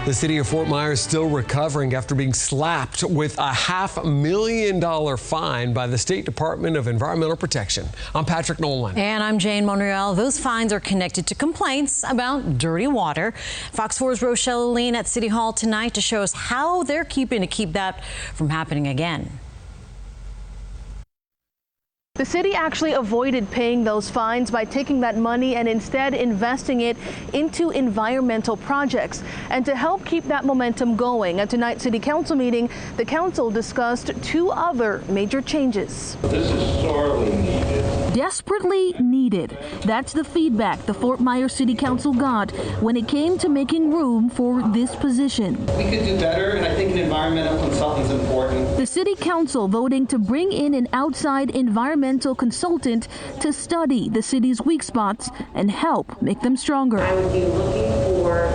The city of Fort Myers still recovering after being slapped with a $500,000 fine by the State Department of Environmental Protection. I'm Patrick Nolan. And I'm Jane Monreal. Those fines are connected to complaints about dirty water. Fox 4's Rochelle Lean at City Hall tonight to show us how they're keeping to keep that from happening again. The city actually avoided paying those fines by taking that money and instead investing it into environmental projects. And to help keep that momentum going, at tonight's City Council meeting, the council discussed two other major changes. This is sorely needed. Desperately needed. That's the feedback the Fort Myers City Council got when it came to making room for this position. We could do better, and I think an environmental consultant is important. The City Council voting to bring in an outside environmental consultant to study the city's weak spots and help make them stronger. I would be looking for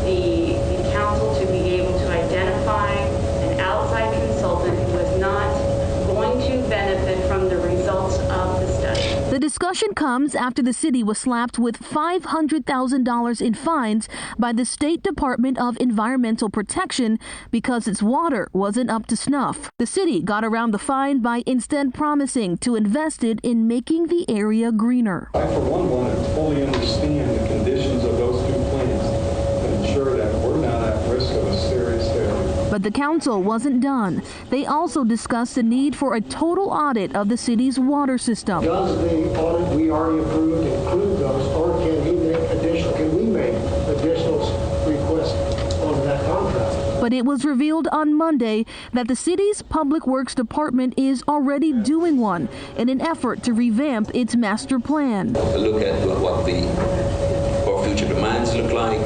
the council to be able to identify an outside consultant who is not going to benefit from the results of the study. The discussion comes after the city was slapped with $500,000 in fines by the State Department of Environmental Protection because its water wasn't up to snuff. The city got around the fine by instead promising to invest it in making the area greener. I, for one, want to fully understand the conditions of those two plants and ensure that we're not at risk of a serious failure. But the council wasn't done. They also discussed the need for a total audit of the city's water system. Does the audit we already approved include those, or can we make additional requests on that contract? But it was revealed on Monday that the city's Public Works Department is already doing one in an effort to revamp its master plan. Look at what our future demands look like,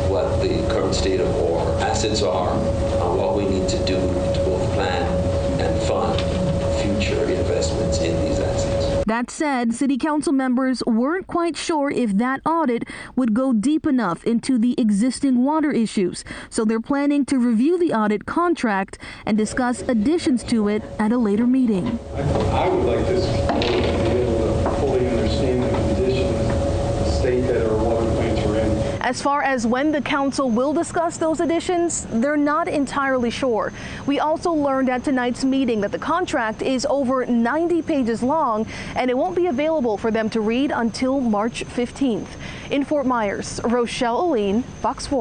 what the current state of our assets are, and what we need to do to both plan and fund future investments in these assets. That said, City Council members weren't quite sure if that audit would go deep enough into the existing water issues, so they're planning to review the audit contract and discuss additions to it at a later meeting. I would like this to be able to fully understand the conditions, the state that our water plants are in. As far as when the council will discuss those additions, they're not entirely sure. We also learned at tonight's meeting that the contract is over 90 pages long and it won't be available for them to read until March 15th. In Fort Myers, Rochelle Lean, Fox 4.